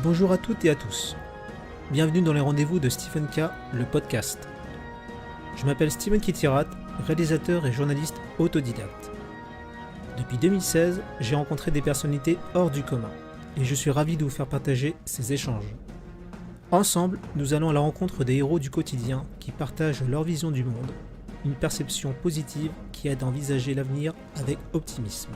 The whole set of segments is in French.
Bonjour à toutes et à tous. Bienvenue dans les rendez-vous de Stephen K, le podcast. Je m'appelle Steven Kitirat, réalisateur et journaliste autodidacte. Depuis 2016, j'ai rencontré des personnalités hors du commun et je suis ravi de vous faire partager ces échanges. Ensemble, nous allons à la rencontre des héros du quotidien qui partagent leur vision du monde, une perception positive qui aide à envisager l'avenir avec optimisme.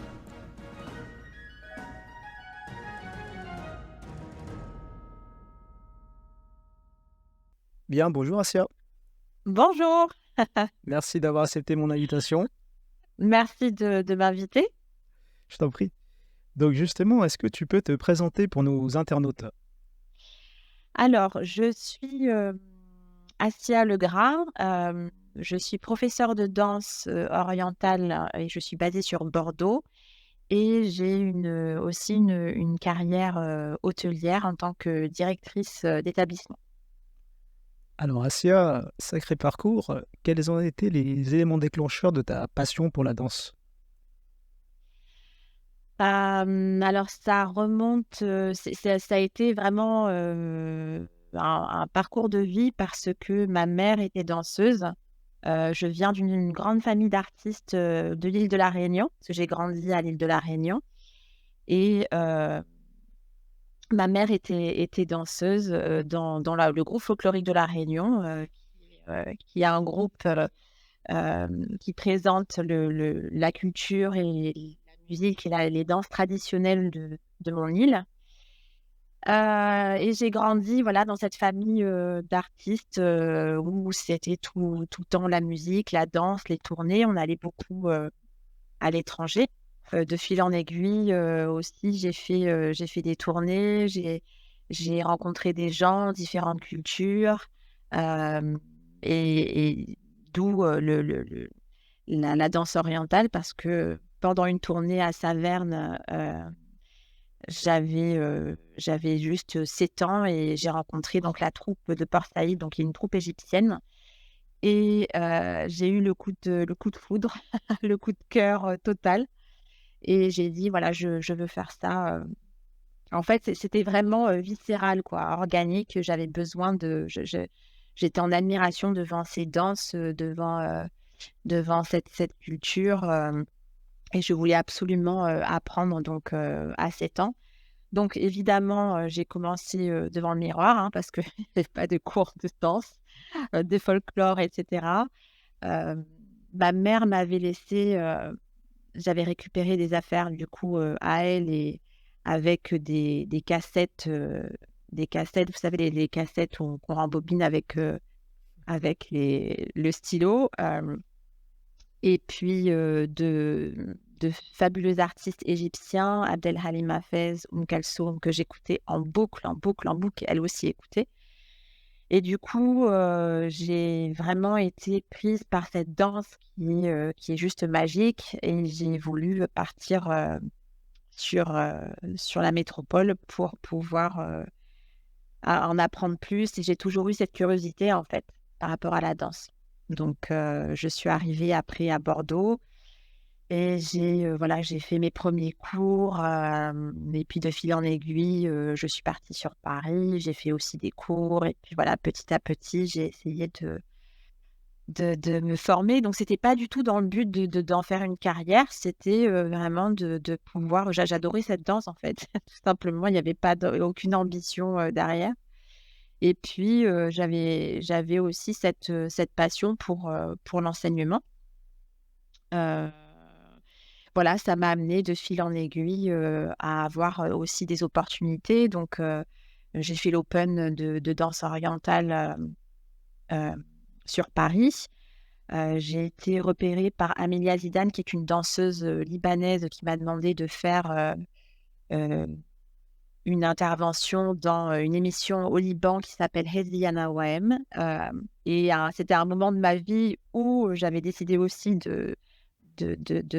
Bien, bonjour Asia. Bonjour, Merci d'avoir accepté mon invitation. merci de m'inviter. Je t'en prie. Donc justement, est-ce que tu peux te présenter pour nos internautes? Alors, je suis Assia Legras, je suis professeure de danse orientale et je suis basée sur Bordeaux. Et j'ai aussi une carrière hôtelière en tant que directrice d'établissement. Alors Asia, sacré parcours, quels ont été les éléments déclencheurs de ta passion pour la danse? Alors ça remonte, ça a été vraiment un parcours de vie parce que ma mère était danseuse. Je viens d'une grande famille d'artistes, de l'île de la Réunion, parce que j'ai grandi à l'île de la Réunion et ma mère était danseuse, dans le groupe folklorique de la Réunion, qui est un groupe, qui présente la culture et la musique et les danses traditionnelles de mon île. Et j'ai grandi, voilà, dans cette famille, d'artistes, où c'était tout le temps la musique, la danse, les tournées. On allait beaucoup, à l'étranger. De fil en aiguille, aussi, j'ai fait des tournées, j'ai rencontré des gens, différentes cultures, hem et d'où, la danse orientale parce que pendant une tournée à Saverne, j'avais juste 7 ans et j'ai rencontré donc la troupe de Port Saïd, donc qui est une troupe égyptienne et j'ai eu le coup de foudre, le coup de cœur, total et j'ai dit: «Voilà, je veux faire ça», En fait, c'était vraiment, viscéral quoi, organique. J'avais besoin de j'étais en admiration devant ces danses, devant cette culture, et je voulais absolument, apprendre donc à 7 ans. Donc évidemment, j'ai commencé, devant le miroir, hein, parce qu'il y avait pas de cours de danse, de folklore et cetera. Hem, Ma mère m'avait laissé, j'avais récupéré des affaires du coup, à elle et avec des cassettes, vous savez les cassettes qu'on rembobine avec le stylo, et puis, de fabuleux artistes égyptiens, Abdel Halim Hafez, Kalsoum, que j'écoutais en boucle, en boucle, en boucle, elle aussi écoutait et du coup, j'ai vraiment été prise par cette danse qui est juste magique et j'ai voulu partir, sur la métropole pour pouvoir, en apprendre plus et j'ai toujours eu cette curiosité, en fait, par rapport à la danse. Donc je suis arrivée après à Bordeaux et voilà, j'ai fait mes premiers cours, et puis de fil en aiguille, je suis partie sur Paris. J'ai fait aussi des cours et puis voilà, petit à petit, j'ai essayé de me former. Donc c'était pas du tout dans le but d'en faire une carrière, c'était, vraiment de pouvoir j'adorais cette danse, en fait, tout simplement. Il y avait pas aucune ambition, derrière et puis, j'avais aussi cette passion pour l'enseignement. Heu Voilà, ça m'a amené de fil en aiguille, à avoir, aussi des opportunités. Donc, j'ai fait l'open de danse orientale, sur Paris. J'ai été repérée par Amelia Zidane, qui est une danseuse, libanaise qui m'a demandé de faire, heu, une intervention dans, une émission au Liban qui s'appelle Heziyana Wahem. C'était un moment de ma vie où j'avais décidé aussi de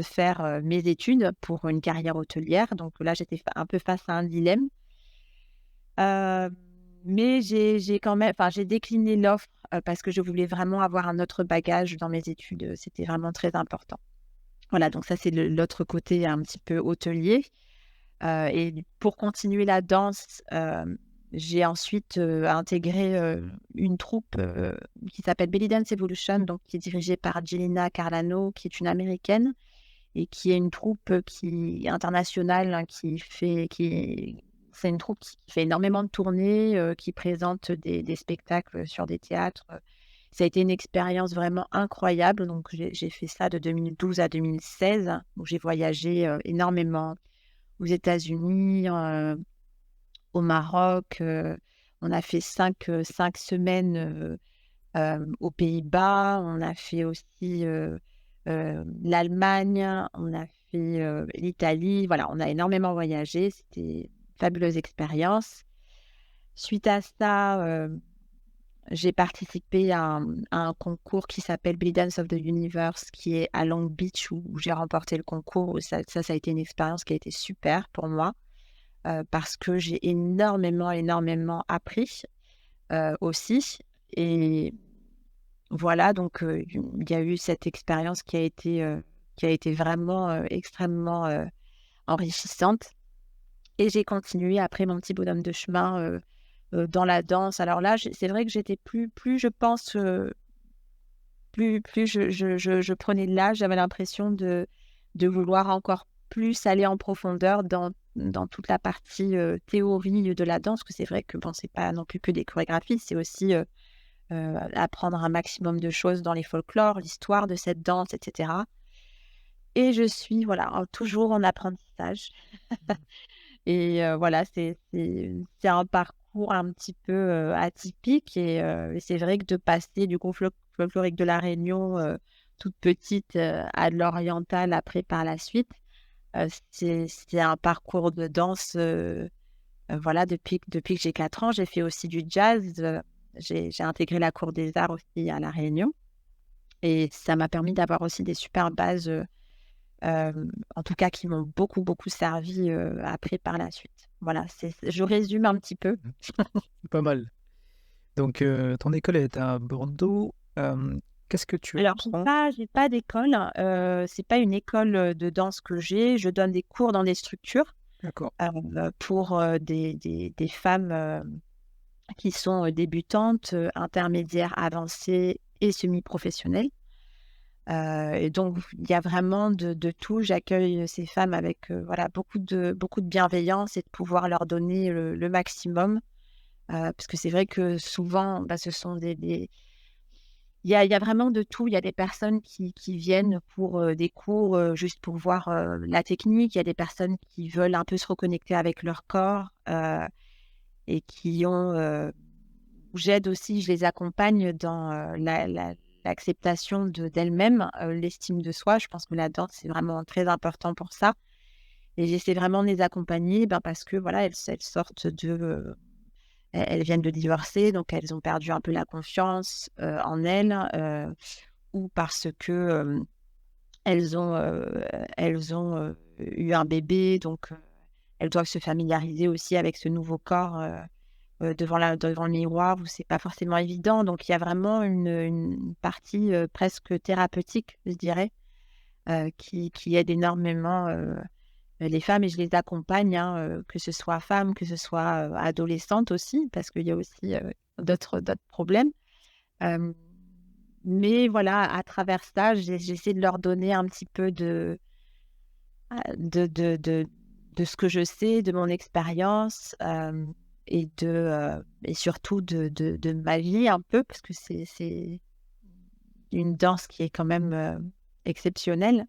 faire, mes études pour une carrière hôtelière. Donc là, j'étais un peu face à un dilemme. Heu, mais j'ai quand même j'ai décliné l'offre, parce que je voulais vraiment avoir un autre bagage dans mes études, c'était vraiment très important. Voilà, donc ça, c'est l'autre côté un petit peu hôtelier. Et pour continuer la danse, j'ai ensuite intégré une troupe qui s'appelle Belly Dance Evolution, donc qui est dirigée par Jelena Carlano, qui est une Américaine et qui est une troupe qui internationale, hein, c'est une troupe qui fait énormément de tournées, qui présente des spectacles sur des théâtres. Ça a été une expérience vraiment incroyable. Donc, j'ai fait ça de 2012 à 2016, où j'ai voyagé énormément aux États-Unis, au Maroc. On a fait cinq semaines aux Pays-Bas. On a fait aussi l'Allemagne. On a fait l'Italie. Voilà, on a énormément voyagé. C'était une fabuleuse expérience. Suite à ça, j'ai participé à un concours qui s'appelle Belly Dance of the Universe, qui est à Long Beach, où j'ai remporté le concours. Ça a été une expérience qui a été super pour moi, parce que j'ai énormément appris aussi. Et voilà, donc il y a eu cette expérience qui a été vraiment extrêmement enrichissante. Et j'ai continué après mon petit bonhomme de chemin dans la danse. Alors là, c'est vrai que j'étais plus je pense, plus je prenais de l'âge, j'avais l'impression de vouloir encore plus aller en profondeur dans toute la partie théorie de la danse, parce que c'est vrai que bon, c'est pas non plus que des chorégraphies, c'est aussi apprendre un maximum de choses dans les folklores, l'histoire de cette danse, etc. Et je suis toujours en apprentissage. Et voilà, c'est un parcours un petit peu atypique. Et c'est vrai que de passer du groupe folklorique de La Réunion, toute petite, à de l'oriental après par la suite, c'est un parcours de danse. Voilà, depuis que j'ai 4 ans, j'ai fait aussi du jazz. J'ai intégré la Cour des Arts aussi à La Réunion. Et ça m'a permis d'avoir aussi des super bases, en tout cas qui m'ont beaucoup servi après par la suite. Voilà, je résume un petit peu. Pas mal. Donc, ton école est à Bordeaux. Qu'est-ce que tu Alors, apprends? j'ai pas d'école. C'est pas une école de danse que j'ai. Je donne des cours dans des structures D'accord. pour des femmes qui sont débutantes, intermédiaires, avancées et semi-professionnelles. Et donc, il y a vraiment de tout. J'accueille ces femmes avec voilà, beaucoup de bienveillance et de pouvoir leur donner le maximum. Parce que c'est vrai que souvent, ce sont il y a vraiment de tout. Il y a des personnes qui viennent pour des cours juste pour voir la technique. Il y a des personnes qui veulent un peu se reconnecter avec leur corps et qui ont... J'aide aussi, je les accompagne dans l'acceptation d'elles-mêmes, l'estime de soi. Je pense que la danse, c'est vraiment très important pour ça. Et j'essaie vraiment de les accompagner parce que voilà, elles sortent elles viennent de divorcer, donc elles ont perdu un peu la confiance en elles, ou parce que elles ont eu un bébé, donc elles doivent se familiariser aussi avec ce nouveau corps devant le miroir, où c'est pas forcément évident. Donc il y a vraiment une partie presque thérapeutique, je dirais, qui aide énormément les femmes, et je les accompagne, hein, que ce soit femmes, que ce soit adolescentes aussi, parce qu'il y a aussi d'autres problèmes. Euh, mais voilà, à travers ça, j'essaie de leur donner un petit peu de ce que je sais, de mon expérience, et surtout de ma vie un peu, parce que c'est une danse qui est quand même exceptionnelle.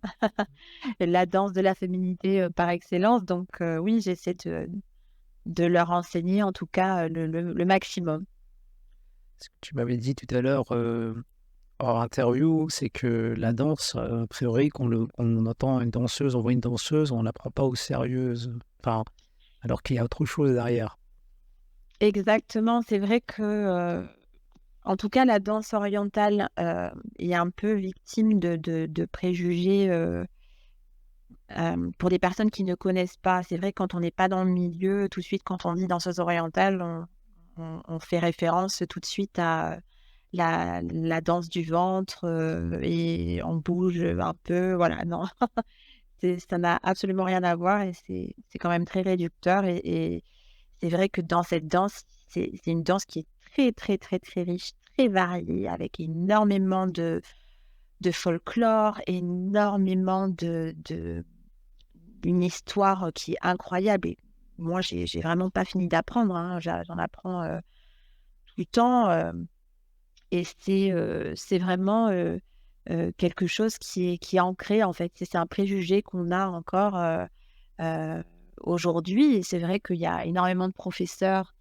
La danse de la féminité par excellence. Donc oui, j'essaie de leur enseigner en tout cas le maximum. Ce que tu m'avais dit tout à l'heure hors interview, c'est que la danse, a priori, qu'on entend une danseuse, on voit une danseuse, on ne la prend pas au sérieux. Enfin, alors qu'il y a autre chose derrière. Exactement, c'est vrai que en tout cas la danse orientale est un peu victime de préjugés pour des personnes qui ne connaissent pas. C'est vrai, quand on n'est pas dans le milieu, tout de suite quand on dit danseuse orientale, on fait référence tout de suite à la danse du ventre et on bouge un peu. Voilà, non, ça n'a absolument rien à voir, et c'est quand même très réducteur. Et c'est vrai que dans cette danse, c'est une danse qui est très, très, très, très riche, très variée, avec énormément de folklore, énormément une histoire qui est incroyable. Et moi, j'ai vraiment pas fini d'apprendre, hein. J'en apprends tout le temps. Et c'est vraiment quelque chose qui est ancré, en fait. C'est un préjugé qu'on a encore euh, aujourd'hui. Et c'est vrai qu'il y a énormément de professeurs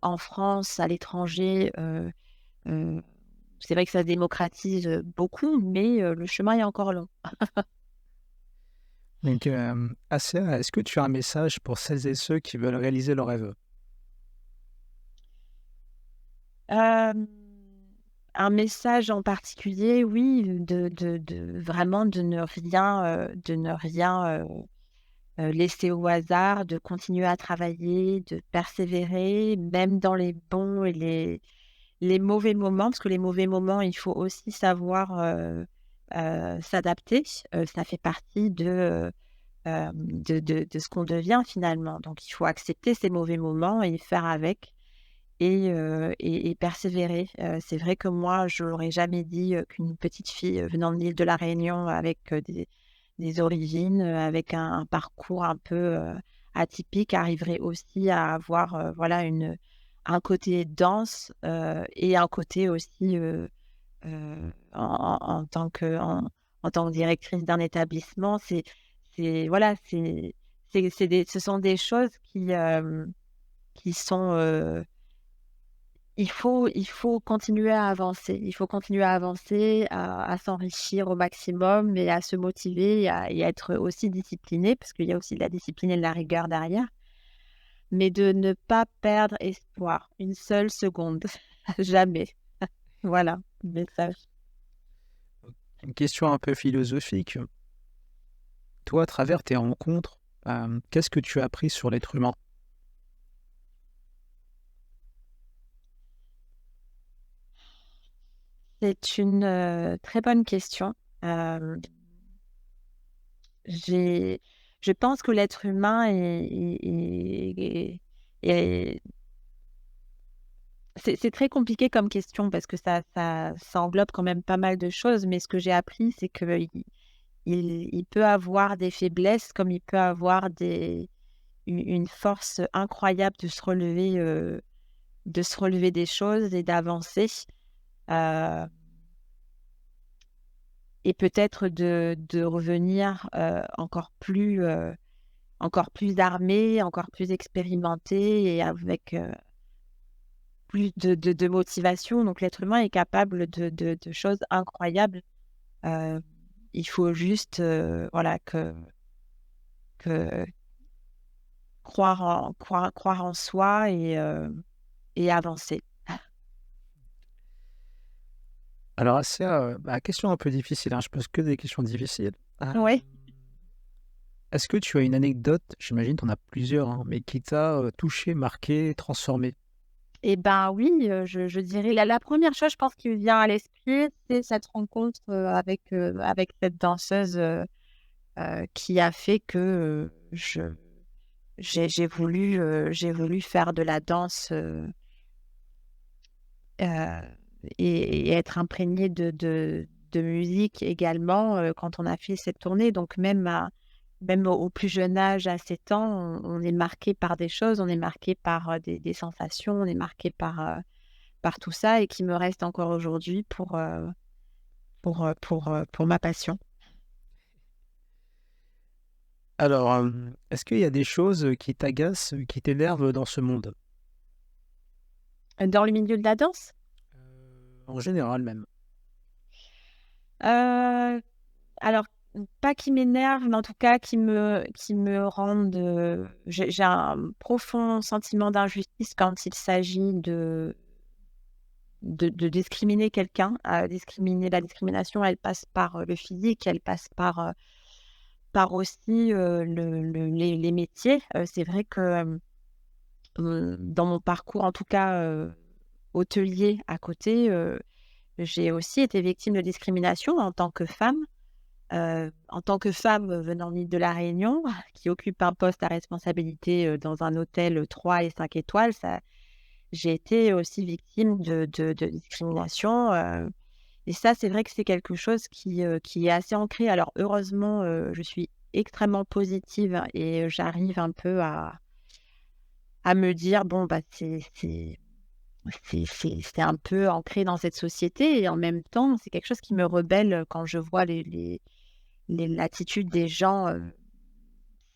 en France, à l'étranger. Euh, c'est vrai que ça se démocratise beaucoup, mais le chemin est encore long. Donc, Assia, est-ce que tu as un message pour celles et ceux qui veulent réaliser leurs rêves? Euh, un message en particulier, oui, vraiment de ne rien laisser au hasard, de continuer à travailler, de persévérer, même dans les bons et les mauvais moments, parce que les mauvais moments, il faut aussi savoir s'adapter. Ça fait partie de ce qu'on devient finalement. Donc, il faut accepter ces mauvais moments et faire avec et persévérer. C'est vrai que moi, je n'aurais jamais dit qu'une petite fille venant de l'île de la Réunion avec des origines, avec un parcours un peu atypique, arriverait aussi à avoir voilà, un côté danse et un côté aussi en tant que directrice d'un établissement. Voilà, ce sont des choses qui sont... il faut continuer à avancer. Il faut continuer à avancer, à s'enrichir au maximum et à se motiver et à être aussi discipliné, parce qu'il y a aussi de la discipline et de la rigueur derrière. Mais de ne pas perdre espoir, une seule seconde, jamais. Voilà, le message. Une question un peu philosophique. Toi, à travers tes rencontres, qu'est-ce que tu as appris sur l'être humain? C'est une très bonne question. Euh, j'ai, je pense que l'être humain est- c'est très compliqué comme question parce que ça englobe quand même pas mal de choses. Mais ce que j'ai appris, c'est qu'il peut avoir des faiblesses comme il peut avoir une force incroyable de se relever des choses et d'avancer. Euh, et peut-être de revenir encore plus armé, encore plus expérimenté et avec plus de motivation. Donc l'être humain est capable de choses incroyables. Euh, il faut juste voilà, que croire en soi et avancer. Alors, Assia, question un peu difficile, hein, je pose que des questions difficiles. Oui. Est-ce que tu as une anecdote, j'imagine tu en as plusieurs, hein, mais qui t'a touché, marqué, transformé? Eh ben oui, je dirais la première chose, je pense, qui me vient à l'esprit, c'est cette rencontre avec cette danseuse qui a fait que j'ai voulu faire de la danse euh, et être imprégnée de musique également quand on a fait cette tournée. Donc même au plus jeune âge, à 7 ans, on est marqué par des choses, on est marqué par des sensations, on est marqué par tout ça et qui me reste encore aujourd'hui pour ma passion. Alors, est-ce qu'il y a des choses qui t'agacent, qui t'énervent dans ce monde? Dans le milieu de la danse, En général même. euh, alors, pas qui m'énerve, mais en tout cas qui me rendent... j'ai un profond sentiment d'injustice quand il s'agit de discriminer quelqu'un. La discrimination, elle passe par le physique, elle passe par aussi les métiers. C'est vrai que dans mon parcours, en tout cas hôtelier à côté, j'ai aussi été victime de discrimination en tant que femme. En tant que femme venant de La Réunion, qui occupe un poste à responsabilité dans un hôtel 3 et 5 étoiles, j'ai été aussi victime de discrimination. Et ça, c'est vrai que c'est quelque chose qui est assez ancré. Alors heureusement, je suis extrêmement positive et j'arrive un peu à me dire: «Bon, bah, c'est un peu ancré dans cette société» et en même temps, c'est quelque chose qui me rebelle quand je vois l'attitude des gens,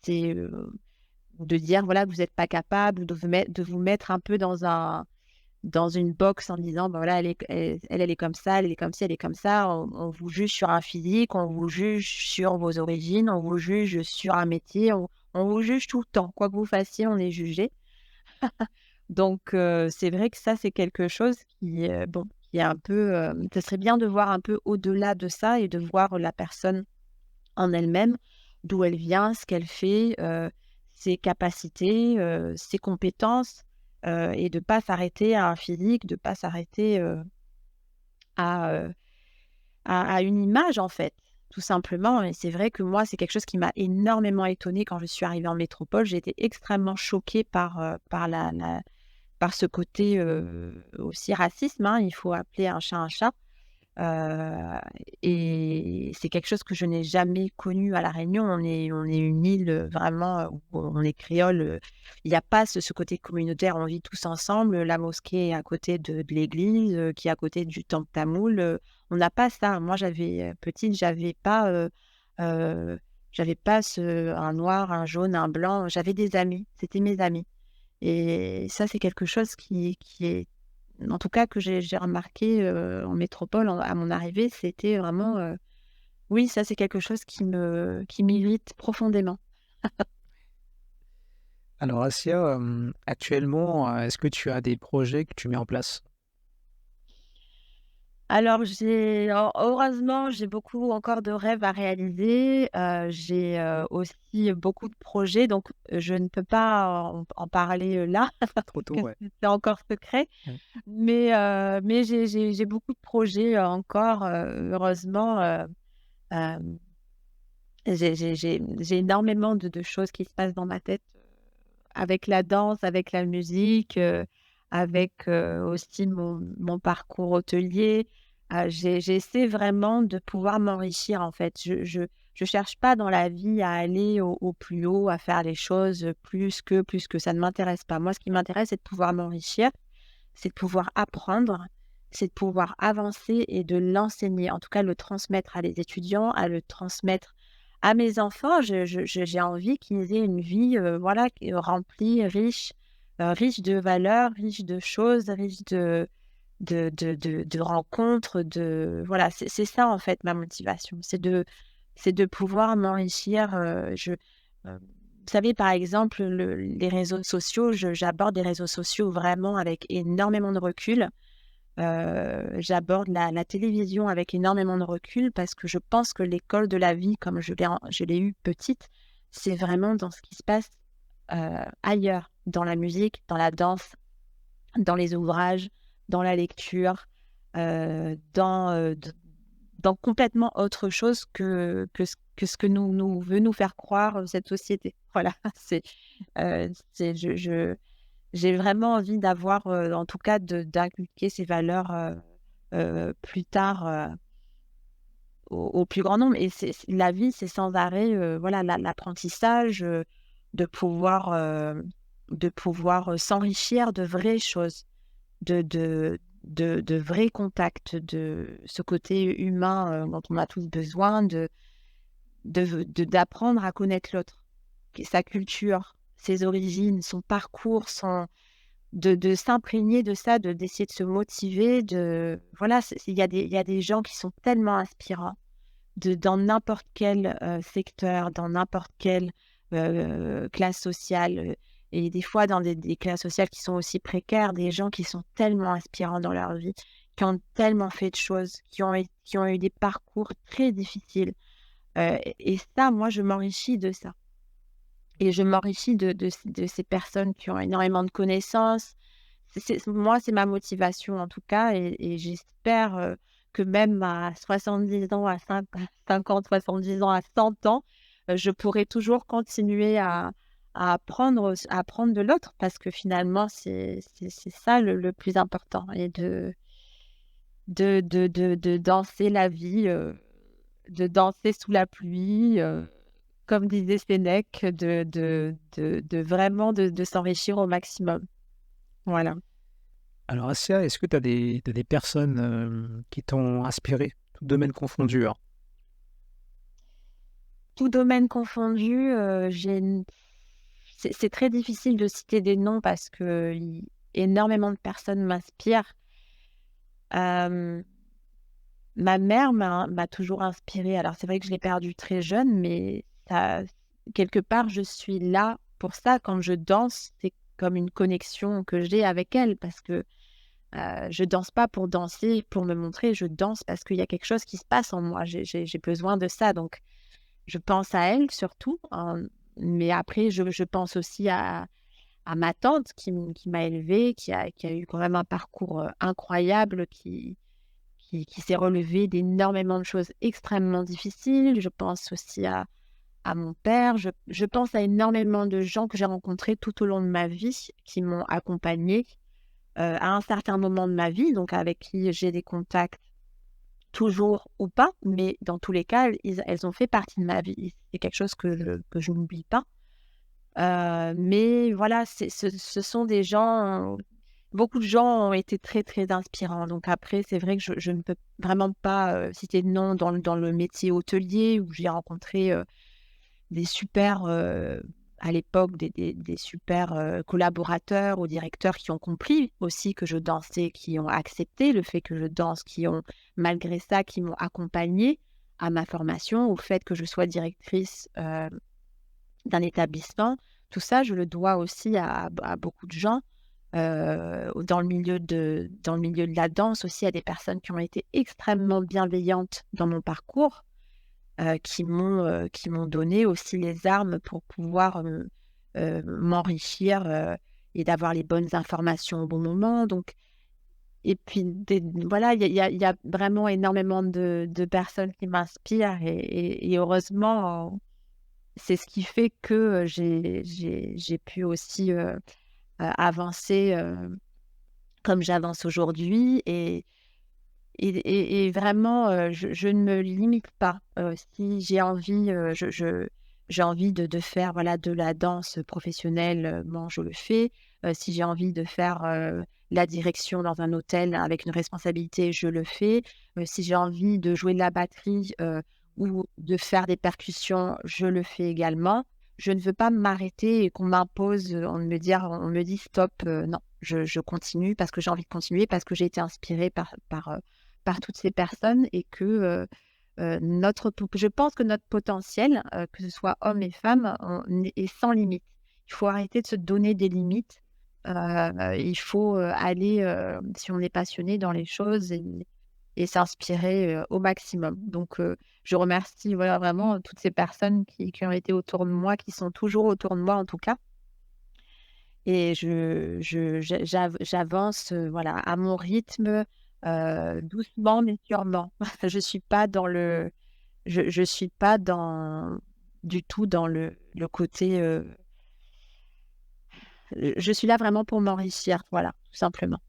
c'est, de dire, voilà, que vous êtes pas capable, de vous mettre un peu dans une box en disant: «Bah, voilà, elle est comme ça, elle est comme ci, elle est comme ça». On vous juge sur un physique, on vous juge sur vos origines, on vous juge sur un métier, on vous juge tout le temps. Quoi que vous fassiez, on est jugé. Donc c'est vrai que ça, c'est quelque chose bon, qui est un peu, ce serait bien de voir un peu au-delà de ça et de voir la personne en elle-même, d'où elle vient, ce qu'elle fait, ses capacités, ses compétences, et de pas s'arrêter à un physique, de pas s'arrêter, à, à une image, en fait, tout simplement. Et c'est vrai que moi, c'est quelque chose qui m'a énormément étonnée quand je suis arrivée en métropole. J'ai été extrêmement choquée par ce côté, aussi racisme, hein, il faut appeler un chat un chat. Heu et c'est quelque chose que je n'ai jamais connu à La Réunion. On est une île, vraiment, où on est créole, il y a pas ce côté communautaire, on vit tous ensemble. La mosquée est à côté de l'église, qui est à côté du temple tamoul, on n'a pas ça. Moi, petite, heu, j'avais pas un noir, un jaune, un blanc, j'avais des amis, c'était mes amis et ça, c'est quelque chose qui est en tout cas que j'ai remarqué, en métropole à mon arrivée, c'était vraiment, oui, ça c'est quelque chose qui m'irrite profondément. Alors Asia, actuellement, est-ce que tu as des projets que tu mets en place? Alors heureusement, j'ai beaucoup encore de rêves à réaliser, j'ai, aussi beaucoup de projets donc je ne peux pas en parler, là Trop tôt, parce ouais. que c'est encore secret. Mmh. Mais j'ai beaucoup de projets, encore, heureusement, hem j'ai énormément de choses qui se passent dans ma tête, avec la danse, avec la musique, avec, aussi mon parcours hôtelier. J'essaie vraiment de pouvoir m'enrichir, en fait. Je cherche pas dans la vie à aller au plus haut, à faire les choses, plus que ça ne m'intéresse pas. Moi, ce qui m'intéresse, c'est de pouvoir m'enrichir, c'est de pouvoir apprendre, c'est de pouvoir avancer et de l'enseigner. En tout cas, le transmettre à les étudiants, à le transmettre à mes enfants. J'ai envie qu'ils aient une vie, voilà, remplie, riche, riche de valeurs, riche de choses, riche de rencontres, voilà, c'est ça, en fait, ma motivation. C'est de pouvoir m'enrichir, vous savez, par exemple, les réseaux sociaux, j'aborde les réseaux sociaux vraiment avec énormément de recul. J'aborde la télévision avec énormément de recul parce que je pense que l'école de la vie, comme je l'ai eue petite, c'est vraiment dans ce qui se passe, ailleurs, dans la musique, dans la danse, dans les ouvrages, dans la lecture, dans complètement autre chose que ce que nous veut nous faire croire, cette société. Voilà, c'est j'ai vraiment envie d'avoir, en tout cas d'inculquer ces valeurs, plus tard, au plus grand nombre et la vie, c'est sans arrêt, voilà, l'apprentissage, de pouvoir, s'enrichir de vraies choses, de vrais contacts, de ce côté humain, dont on a tous besoin, d'apprendre à connaître l'autre, sa culture, ses origines, son parcours, de s'imprégner de ça, d'essayer de se motiver, voilà, il y a des gens qui sont tellement inspirants dans n'importe quel, secteur, dans n'importe quelle, classe sociale, et des fois dans des classes sociales qui sont aussi précaires, des gens qui sont tellement inspirants dans leur vie, qui ont tellement fait de choses, qui ont eu des parcours très difficiles, et ça, moi, je m'enrichis de ça. Et je m'enrichis de ces personnes qui ont énormément de connaissances. Moi, c'est ma motivation en tout cas et j'espère, que même à 70 ans, à 50, 70 ans, à 100 ans, je pourrais toujours continuer à apprendre de l'autre parce que finalement, c'est ça le plus important et de danser la vie, de danser sous la pluie, comme disait Sénèque, de vraiment de s'enrichir au maximum. Voilà. Alors Assia, est-ce que tu as des personnes qui t'ont inspiré, tout domaine confondu, hein? Tout domaine confondu, j'ai une c'est très difficile de citer des noms parce que énormément de personnes m'inspirent. Hem, Ma mère m'a toujours inspirée. Alors c'est vrai que je l'ai perdue très jeune, mais ça quelque part, je suis là pour ça. Quand je danse, c'est comme une connexion que j'ai avec elle parce que, je danse pas pour danser, pour me montrer, je danse parce qu'il y a quelque chose qui se passe en moi. J'ai besoin de ça, donc je pense à elle surtout, mais après je pense aussi à ma tante qui m'a élevée, qui a eu quand même un parcours, incroyable, qui s'est relevée d'énormément de choses extrêmement difficiles. Je pense aussi à mon père, je pense à énormément de gens que j'ai rencontrés tout au long de ma vie, qui m'ont accompagnée, à un certain moment de ma vie, donc avec qui j'ai des contacts toujours ou pas, mais dans tous les cas, elles ont fait partie de ma vie. C'est quelque chose que je n'oublie pas. Mais voilà, ce sont des gens, beaucoup de gens ont été très, très inspirants. Donc après, c'est vrai que je ne peux vraiment pas, citer de nom dans le métier hôtelier où j'ai rencontré, des super, à l'époque, des super, collaborateurs ou directeurs qui ont compris aussi que je dansais, qui ont accepté le fait que je danse, qui ont malgré ça, qui m'ont accompagnée à ma formation, au fait que je sois directrice, d'un établissement. Tout ça, je le dois aussi à beaucoup de gens, dans le milieu de la danse aussi, à des personnes qui ont été extrêmement bienveillantes dans mon parcours, qui m'ont donné aussi les armes pour pouvoir, m'enrichir, et d'avoir les bonnes informations au bon moment. Donc et puis voilà, il y a vraiment énormément de personnes qui m'inspirent et heureusement, c'est ce qui fait que, j'ai pu aussi, avancer, comme j'avance aujourd'hui et vraiment, je ne me limite pas. Si j'ai envie, j'ai envie de faire, voilà, de la danse professionnellement, je le fais. Si j'ai envie de faire, la direction dans un hôtel avec une responsabilité, je le fais. Si j'ai envie de jouer de la batterie, ou de faire des percussions, je le fais également. Je ne veux pas m'arrêter et qu'on m'impose, on me dit: «Stop», non, je continue parce que j'ai envie de continuer, parce que j'ai été inspirée par toutes ces personnes et que, je pense que notre potentiel, que ce soit hommes et femmes, est sans limite. Il faut arrêter de se donner des limites. Il faut, aller, si on est passionné dans les choses et s'inspirer, au maximum. Donc, je remercie, voilà, vraiment toutes ces personnes qui ont été autour de moi, qui sont toujours autour de moi en tout cas et j'avance, voilà, à mon rythme, doucement mais sûrement. Je suis pas du tout dans le côté, je suis là vraiment pour m'enrichir, voilà, tout simplement.